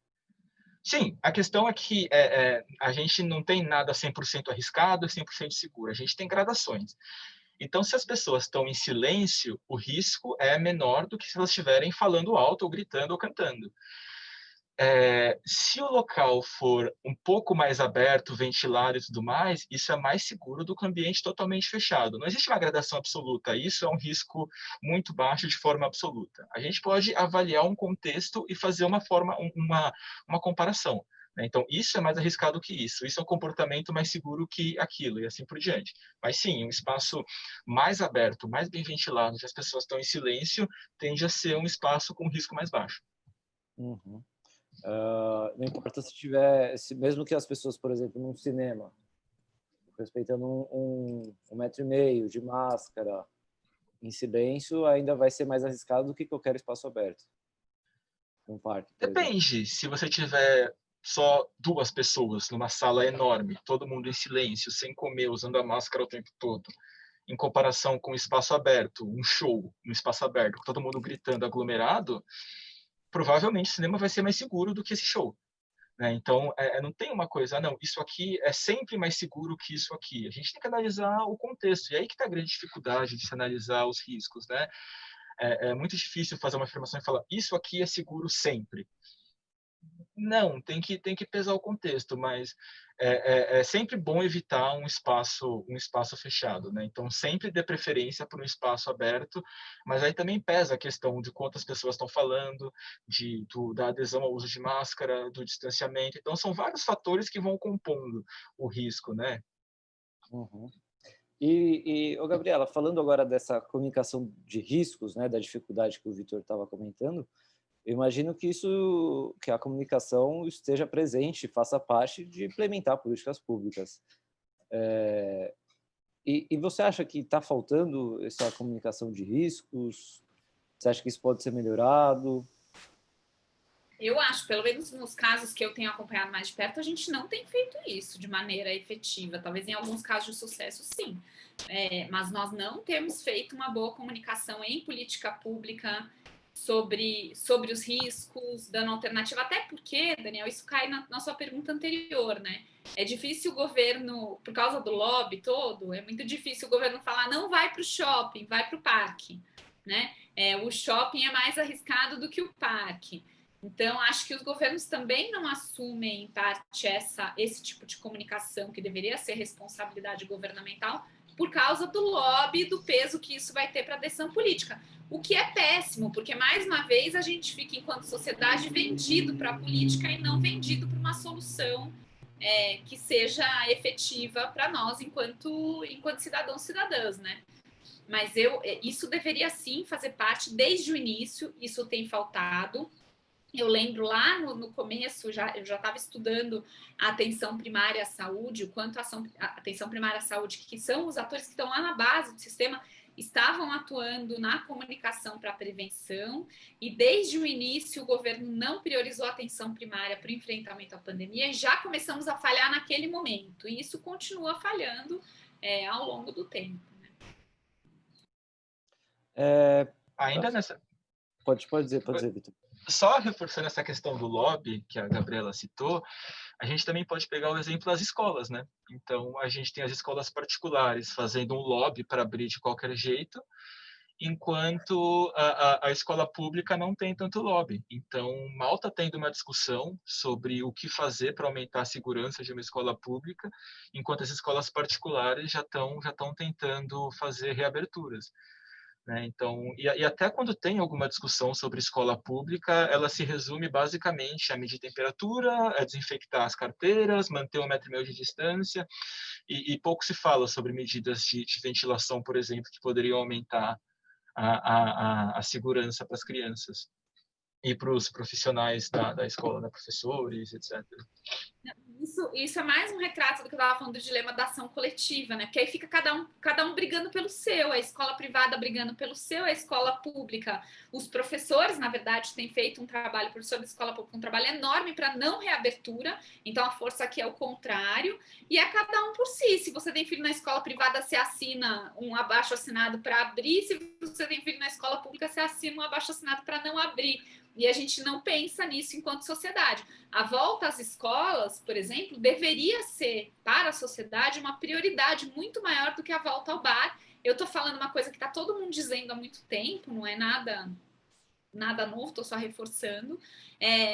Sim, a questão é que a gente não tem nada 100% arriscado e 100% seguro, a gente tem gradações. Então, se as pessoas estão em silêncio, o risco é menor do que se elas estiverem falando alto, ou gritando, ou cantando. Se o local for um pouco mais aberto, ventilado e tudo mais, isso é mais seguro do que um ambiente totalmente fechado. Não existe uma gradação absoluta, isso é um risco muito baixo de forma absoluta. A gente pode avaliar um contexto e fazer uma comparação. Né? Então, isso é mais arriscado que isso é um comportamento mais seguro que aquilo, e assim por diante. Mas sim, um espaço mais aberto, mais bem ventilado, onde as pessoas estão em silêncio, tende a ser um espaço com risco mais baixo. Uhum. Não importa se tiver, mesmo que as pessoas, por exemplo, num cinema, respeitando um metro e meio de máscara, em silêncio, ainda vai ser mais arriscado do que qualquer espaço aberto. Um parque, por exemplo. Depende. Se você tiver só duas pessoas numa sala enorme, todo mundo em silêncio, sem comer, usando a máscara o tempo todo, em comparação com um espaço aberto, um show, um espaço aberto, todo mundo gritando aglomerado, provavelmente o cinema vai ser mais seguro do que esse show. Né? Então, não tem uma coisa, não, isso aqui é sempre mais seguro que isso aqui. A gente tem que analisar o contexto. E aí que está a grande dificuldade de se analisar os riscos. Né? É muito difícil fazer uma afirmação e falar, isso aqui é seguro sempre. Não, tem que pesar o contexto, mas é sempre bom evitar um espaço fechado, né? Então, sempre dê preferência por um espaço aberto, mas aí também pesa a questão de quantas pessoas estão falando, da adesão ao uso de máscara, do distanciamento. Então, são vários fatores que vão compondo o risco, né? Uhum. Gabriela, falando agora dessa comunicação de riscos, né, da dificuldade que o Vitor estava comentando, eu imagino que a comunicação esteja presente, faça parte de implementar políticas públicas. E você acha que está faltando essa comunicação de riscos? Você acha que isso pode ser melhorado? Eu acho, pelo menos nos casos que eu tenho acompanhado mais de perto, a gente não tem feito isso de maneira efetiva. Talvez em alguns casos de sucesso, sim. Mas nós não temos feito uma boa comunicação em política pública sobre os riscos, dando alternativa. Até porque, Daniel, isso cai na sua pergunta anterior, né? É difícil o governo, por causa do lobby todo, é muito difícil o governo falar não vai para o shopping, vai para o parque, né? O shopping é mais arriscado do que o parque. Então, acho que os governos também não assumem, em parte, esse tipo de comunicação, que deveria ser responsabilidade governamental, por causa do lobby e do peso que isso vai ter para a decisão política. O que é péssimo, porque, mais uma vez, a gente fica, enquanto sociedade, vendido para a política e não vendido para uma solução que seja efetiva para nós, enquanto cidadãos e cidadãs, né? Mas isso deveria, sim, fazer parte desde o início, isso tem faltado. Eu lembro lá no começo, eu já estava estudando a atenção primária à saúde, o quanto a atenção primária à saúde, que são os atores que estão lá na base do sistema, estavam atuando na comunicação para a prevenção, e desde o início o governo não priorizou a atenção primária para o enfrentamento à pandemia, e já começamos a falhar naquele momento, e isso continua falhando ao longo do tempo. Ainda nessa... Pode dizer, Vitor. Só reforçando essa questão do lobby que a Gabriela citou, a gente também pode pegar o exemplo das escolas, né? Então, a gente tem as escolas particulares fazendo um lobby para abrir de qualquer jeito, enquanto a escola pública não tem tanto lobby. Então, mal está tendo uma discussão sobre o que fazer para aumentar a segurança de uma escola pública, enquanto as escolas particulares já estão tentando fazer reaberturas. Né? Então, e até quando tem alguma discussão sobre escola pública, ela se resume basicamente a medir temperatura, a desinfectar as carteiras, manter 1,5 metro de distância, e pouco se fala sobre medidas de ventilação, por exemplo, que poderiam aumentar a segurança para as crianças e para os profissionais da escola, né, professores, etc. Isso é mais um retrato do que eu estava falando do dilema da ação coletiva, né? Porque aí fica cada um brigando pelo seu, a escola privada brigando pelo seu, a escola pública. Os professores, na verdade, têm feito um trabalho, o professor da escola pública, um trabalho enorme para não reabertura, então a força aqui é o contrário, e é cada um por si. Se você tem filho na escola privada, você assina um abaixo-assinado para abrir, se você tem filho na escola pública, você assina um abaixo-assinado para não abrir. E a gente não pensa nisso enquanto sociedade. A volta às escolas, por exemplo, deveria ser para a sociedade uma prioridade muito maior do que a volta ao bar. Eu estou falando uma coisa que está todo mundo dizendo há muito tempo, não é nada novo, estou só reforçando.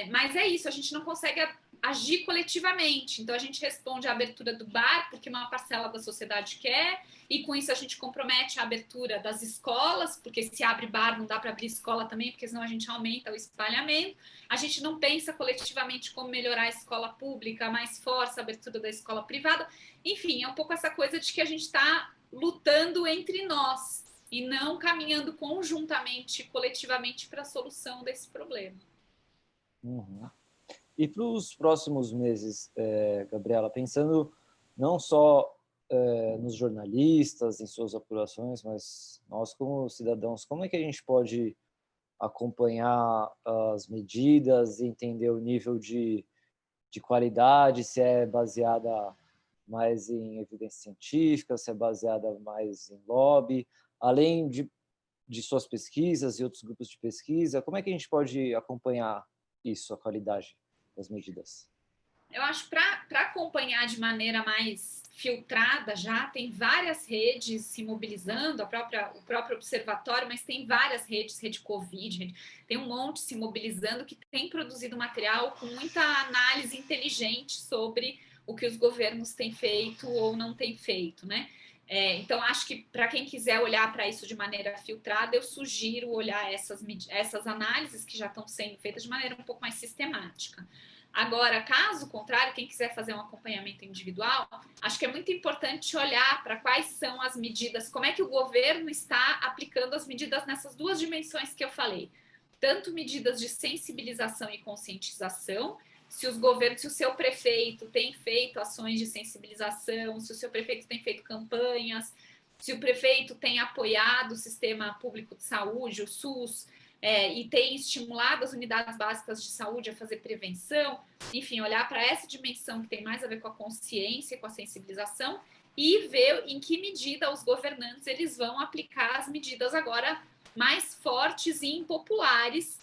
Mas é isso, a gente não consegue agir coletivamente. Então a gente responde à abertura do bar porque uma parcela da sociedade quer, e com isso a gente compromete a abertura das escolas, porque se abre bar não dá para abrir escola também, porque senão a gente aumenta o espalhamento. A gente não pensa coletivamente como melhorar a escola pública, mais força a abertura da escola privada. Enfim, é um pouco essa coisa de que a gente está lutando entre nós e não caminhando conjuntamente, coletivamente, para a solução desse problema. Uhum. E para os próximos meses, Gabriela, pensando não só nos jornalistas, em suas apurações, mas nós como cidadãos, como é que a gente pode acompanhar as medidas e entender o nível de qualidade, se é baseada mais em evidência científica, se é baseada mais em lobby, além de suas pesquisas e outros grupos de pesquisa, como é que a gente pode acompanhar isso, a qualidade das medidas? Eu acho para acompanhar de maneira mais filtrada já, tem várias redes se mobilizando, o próprio observatório, mas tem várias redes, rede Covid, tem um monte se mobilizando que tem produzido material com muita análise inteligente sobre o que os governos têm feito ou não têm feito, né? Então, acho que para quem quiser olhar para isso de maneira filtrada, eu sugiro olhar essas análises que já estão sendo feitas de maneira um pouco mais sistemática. Agora, caso contrário, quem quiser fazer um acompanhamento individual, acho que é muito importante olhar para quais são as medidas, como é que o governo está aplicando as medidas nessas duas dimensões que eu falei. Tanto medidas de sensibilização e conscientização, se o seu prefeito tem feito ações de sensibilização, se o seu prefeito tem feito campanhas, se o prefeito tem apoiado o sistema público de saúde, o SUS, e tem estimulado as unidades básicas de saúde a fazer prevenção, enfim, olhar para essa dimensão que tem mais a ver com a consciência, com a sensibilização, e ver em que medida os governantes eles vão aplicar as medidas agora mais fortes e impopulares,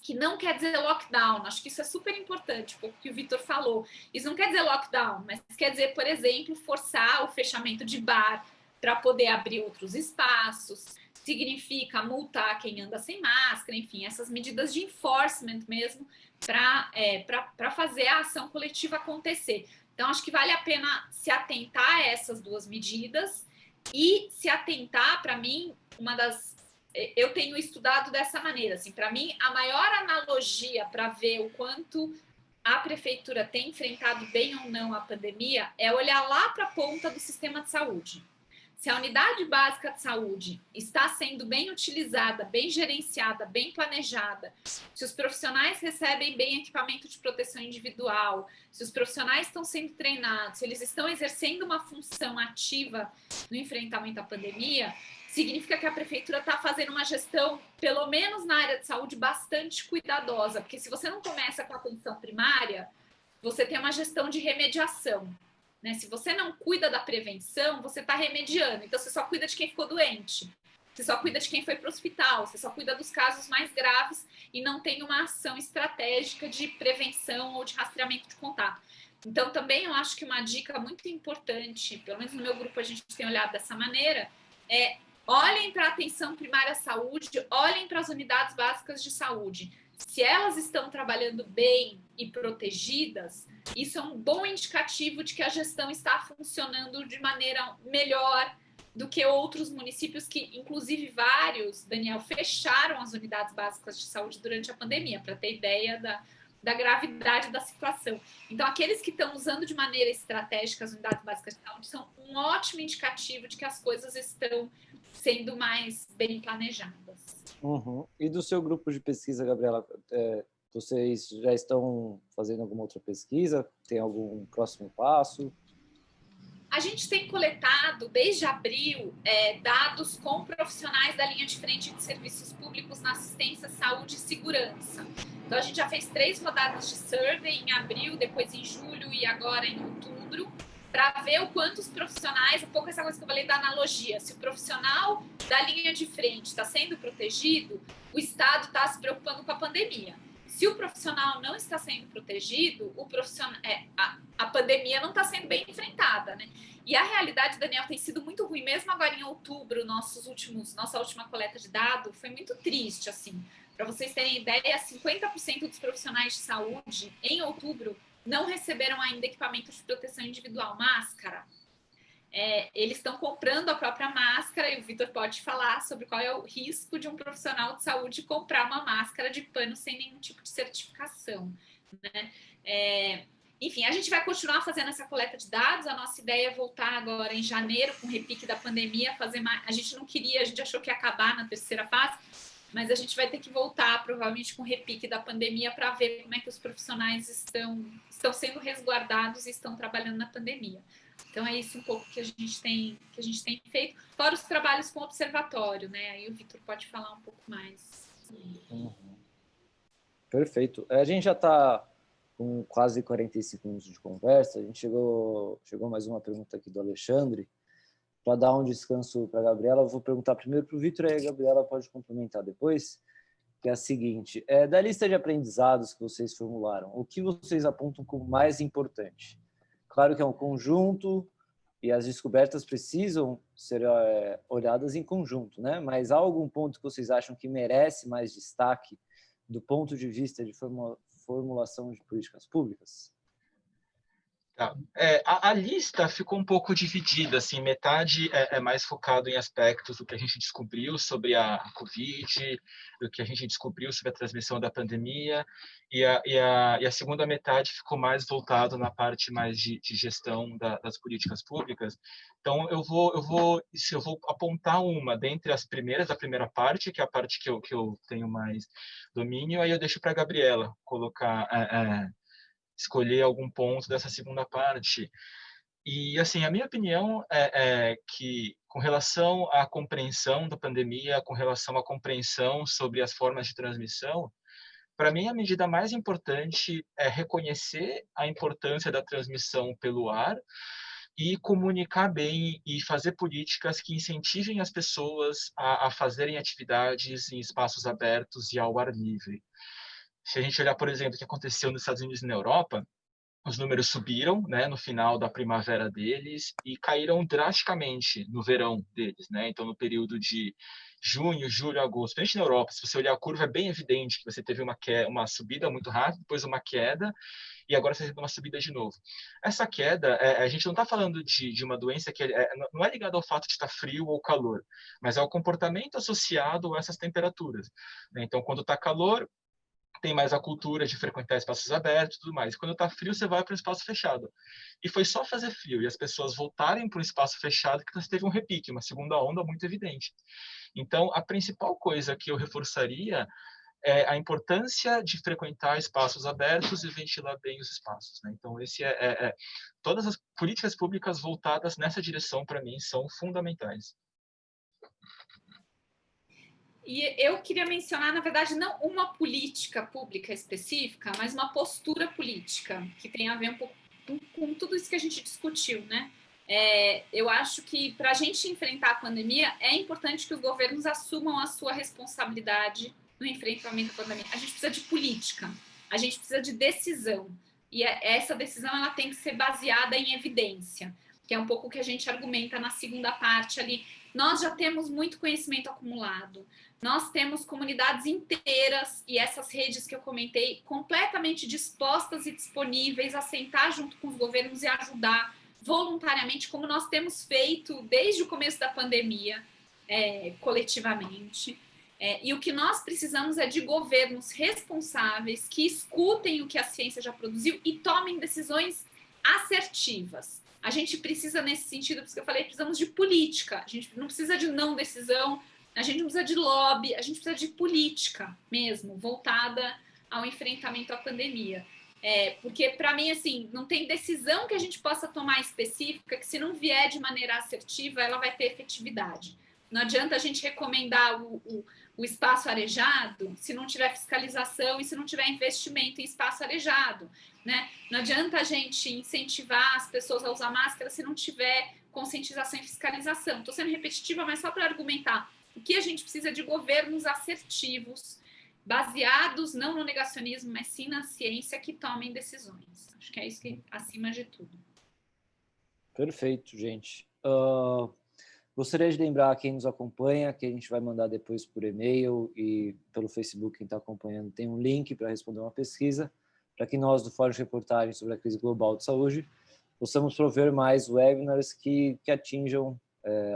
que não quer dizer lockdown. Acho que isso é super importante, o que o Vitor falou. Isso não quer dizer lockdown, mas quer dizer, por exemplo, forçar o fechamento de bar para poder abrir outros espaços, significa multar quem anda sem máscara, enfim, essas medidas de enforcement mesmo para fazer a ação coletiva acontecer. Então, acho que vale a pena se atentar a essas duas medidas e se atentar, para mim, eu tenho estudado dessa maneira, assim, para mim, a maior analogia para ver o quanto a prefeitura tem enfrentado bem ou não a pandemia é olhar lá para a ponta do sistema de saúde. Se a unidade básica de saúde está sendo bem utilizada, bem gerenciada, bem planejada, se os profissionais recebem bem equipamento de proteção individual, se os profissionais estão sendo treinados, se eles estão exercendo uma função ativa no enfrentamento à pandemia, significa que a prefeitura está fazendo uma gestão, pelo menos na área de saúde, bastante cuidadosa, porque se você não começa com a atenção primária, você tem uma gestão de remediação. Né? Se você não cuida da prevenção, você está remediando. Então, você só cuida de quem ficou doente. Você só cuida de quem foi para o hospital. Você só cuida dos casos mais graves e não tem uma ação estratégica de prevenção ou de rastreamento de contato. Então, também eu acho que uma dica muito importante, pelo menos no meu grupo a gente tem olhado dessa maneira, é olhem para a atenção primária à saúde, olhem para as unidades básicas de saúde. Se elas estão trabalhando bem e protegidas, isso é um bom indicativo de que a gestão está funcionando de maneira melhor do que outros municípios que, inclusive vários, Daniel, fecharam as unidades básicas de saúde durante a pandemia, para ter ideia da gravidade da situação. Então, aqueles que estão usando de maneira estratégica as unidades básicas de saúde são um ótimo indicativo de que as coisas estão sendo mais bem planejadas. Uhum. E do seu grupo de pesquisa, Gabriela, vocês já estão fazendo alguma outra pesquisa? Tem algum próximo passo? A gente tem coletado, desde abril, dados com profissionais da linha de frente de serviços públicos na assistência, saúde e segurança. Então, a gente já fez 3 rodadas de survey em abril, depois em julho e agora em outubro, para ver o quanto os profissionais, um pouco essa coisa que eu falei da analogia, se o profissional da linha de frente está sendo protegido, o Estado está se preocupando com a pandemia. Se o profissional não está sendo protegido, a pandemia não está sendo bem enfrentada, né? E a realidade, Daniel, tem sido muito ruim. Mesmo agora em outubro, nossa última coleta de dados foi muito triste, assim. Para vocês terem ideia, 50% dos profissionais de saúde em outubro não receberam ainda equipamento de proteção individual, máscara. Eles estão comprando a própria máscara, e o Vitor pode falar sobre qual é o risco de um profissional de saúde comprar uma máscara de pano sem nenhum tipo de certificação, né? Enfim, a gente vai continuar fazendo essa coleta de dados. A nossa ideia é voltar agora em janeiro, com o repique da pandemia, fazer mais. A gente não queria, a gente achou que ia acabar na terceira fase, mas a gente vai ter que voltar, provavelmente, com o repique da pandemia para ver como é que os profissionais estão sendo resguardados e estão trabalhando na pandemia. Então, é isso um pouco que a gente tem feito, fora os trabalhos com o observatório, né? Aí o Vitor pode falar um pouco mais. Uhum. Perfeito. A gente já está com quase 45 minutos de conversa. A gente chegou mais uma pergunta aqui do Alexandre. Para dar um descanso para a Gabriela, eu vou perguntar primeiro para o Vitor, e a Gabriela pode complementar depois, que é a seguinte: da lista de aprendizados que vocês formularam, o que vocês apontam como mais importante? Claro que é um conjunto e as descobertas precisam ser olhadas em conjunto, né? Mas há algum ponto que vocês acham que merece mais destaque do ponto de vista de formulação de políticas públicas? Tá. A lista ficou um pouco dividida, assim, metade é mais focado em aspectos do que a gente descobriu sobre a Covid, do que a gente descobriu sobre a transmissão da pandemia, e a segunda metade ficou mais voltado na parte mais de gestão das políticas públicas. Então, eu vou apontar uma dentre as primeiras, a primeira parte, que é a parte que eu tenho mais domínio, aí eu deixo para a Gabriela colocar... escolher algum ponto dessa segunda parte. E, assim, a minha opinião é que, com relação à compreensão da pandemia, com relação à compreensão sobre as formas de transmissão, para mim, a medida mais importante é reconhecer a importância da transmissão pelo ar e comunicar bem e fazer políticas que incentivem as pessoas a fazerem atividades em espaços abertos e ao ar livre. Se a gente olhar, por exemplo, o que aconteceu nos Estados Unidos e na Europa, os números subiram, né, no final da primavera deles e caíram drasticamente no verão deles, né? Então, no período de junho, julho, agosto, principalmente na Europa, se você olhar a curva, é bem evidente que você teve uma subida muito rápida, depois uma queda, e agora você teve uma subida de novo. Essa queda, a gente não está falando de uma doença que não é ligada ao fato de estar frio ou calor, mas é o comportamento associado a essas temperaturas, né? Então, quando está calor, tem mais a cultura de frequentar espaços abertos e tudo mais. Quando está frio, você vai para um espaço fechado. E foi só fazer frio e as pessoas voltarem para um espaço fechado que teve um repique, uma segunda onda muito evidente. Então, a principal coisa que eu reforçaria é a importância de frequentar espaços abertos e ventilar bem os espaços, né? Então, todas as políticas públicas voltadas nessa direção, para mim, são fundamentais. E eu queria mencionar, na verdade, não uma política pública específica, mas uma postura política, que tem a ver um pouco com tudo isso que a gente discutiu, né? Eu acho que para a gente enfrentar a pandemia, é importante que os governos assumam a sua responsabilidade no enfrentamento da pandemia. A gente precisa de política, a gente precisa de decisão. E essa decisão ela tem que ser baseada em evidência, que é um pouco o que a gente argumenta na segunda parte ali. Nós já temos muito conhecimento acumulado, nós temos comunidades inteiras e essas redes que eu comentei completamente dispostas e disponíveis a sentar junto com os governos e ajudar voluntariamente, como nós temos feito desde o começo da pandemia, coletivamente. E o que nós precisamos é de governos responsáveis que escutem o que a ciência já produziu e tomem decisões assertivas. A gente precisa, nesse sentido, por isso que eu falei, precisamos de política. A gente não precisa de não decisão, a gente não precisa de lobby, a gente precisa de política mesmo, voltada ao enfrentamento à pandemia. Porque, para mim, assim, não tem decisão que a gente possa tomar específica que, se não vier de maneira assertiva, ela vai ter efetividade. Não adianta a gente recomendar o espaço arejado se não tiver fiscalização e se não tiver investimento em espaço arejado, né? Não adianta a gente incentivar as pessoas a usar máscara se não tiver conscientização e fiscalização. Estou sendo repetitiva, mas só para argumentar. O que a gente precisa de governos assertivos, baseados não no negacionismo, mas sim na ciência, que tomem decisões. Acho que é isso que, acima de tudo. Perfeito, gente. Gostaria de lembrar a quem nos acompanha, que a gente vai mandar depois por e-mail e pelo Facebook, quem está acompanhando, tem um link para responder uma pesquisa, para que nós, do Fórum de Reportagem sobre a Crise Global de Saúde, possamos prover mais webinars que atinjam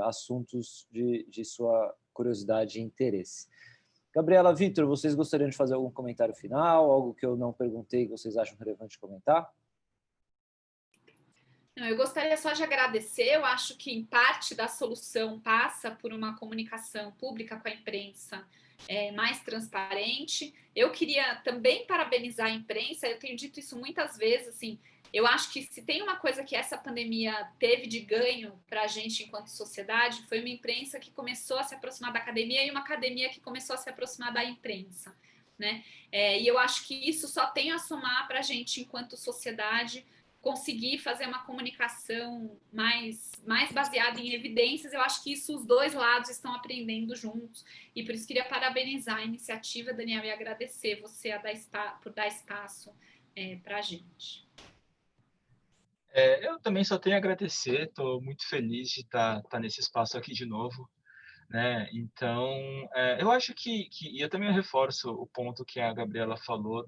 assuntos de sua curiosidade e interesse. Gabriela, Vitor, vocês gostariam de fazer algum comentário final, algo que eu não perguntei que vocês acham relevante comentar? Não, eu gostaria só de agradecer. Eu acho que, em parte, da solução passa por uma comunicação pública com a imprensa mais transparente. Eu queria também parabenizar a imprensa. Eu tenho dito isso muitas vezes, assim, eu acho que, se tem uma coisa que essa pandemia teve de ganho para a gente enquanto sociedade, foi uma imprensa que começou a se aproximar da academia e uma academia que começou a se aproximar da imprensa, né? E eu acho que isso só tem a somar para a gente, enquanto sociedade, conseguir fazer uma comunicação mais baseada em evidências. Eu acho que isso os dois lados estão aprendendo juntos, e por isso queria parabenizar a iniciativa, Daniel, e agradecer você por dar espaço para a gente. Eu também só tenho a agradecer, estou muito feliz de estar nesse espaço aqui de novo, né? Então, eu acho e eu também reforço o ponto que a Gabriela falou,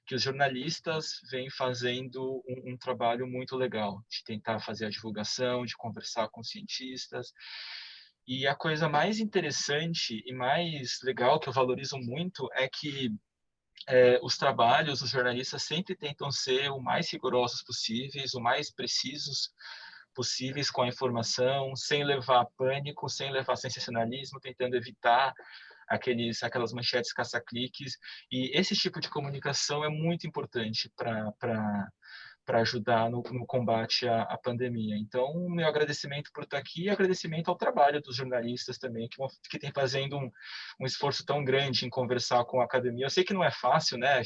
que os jornalistas vêm fazendo um trabalho muito legal, de tentar fazer a divulgação, de conversar com cientistas. E a coisa mais interessante e mais legal, que eu valorizo muito, é que os trabalhos dos jornalistas sempre tentam ser o mais rigorosos possíveis, o mais precisos possíveis com a informação, sem levar pânico, sem levar sensacionalismo, tentando evitar aquelas manchetes caça-cliques. E esse tipo de comunicação é muito importante para para ajudar no combate à pandemia. Então, meu agradecimento por estar aqui e agradecimento ao trabalho dos jornalistas também, que tem fazendo um esforço tão grande em conversar com a academia. Eu sei que não é fácil, né?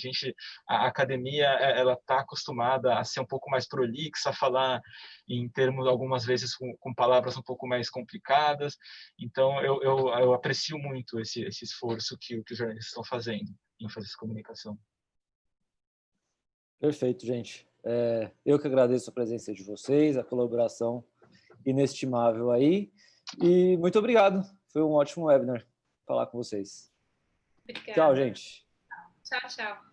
A academia, ela está acostumada a ser um pouco mais prolixa, a falar em termos, algumas vezes, com palavras um pouco mais complicadas. Então, eu aprecio muito esse esforço que os jornalistas estão fazendo em fazer essa comunicação. Perfeito, gente. Eu que agradeço a presença de vocês, a colaboração inestimável aí. E muito obrigado. Foi um ótimo webinar falar com vocês. Obrigada. Tchau, gente. Tchau, tchau.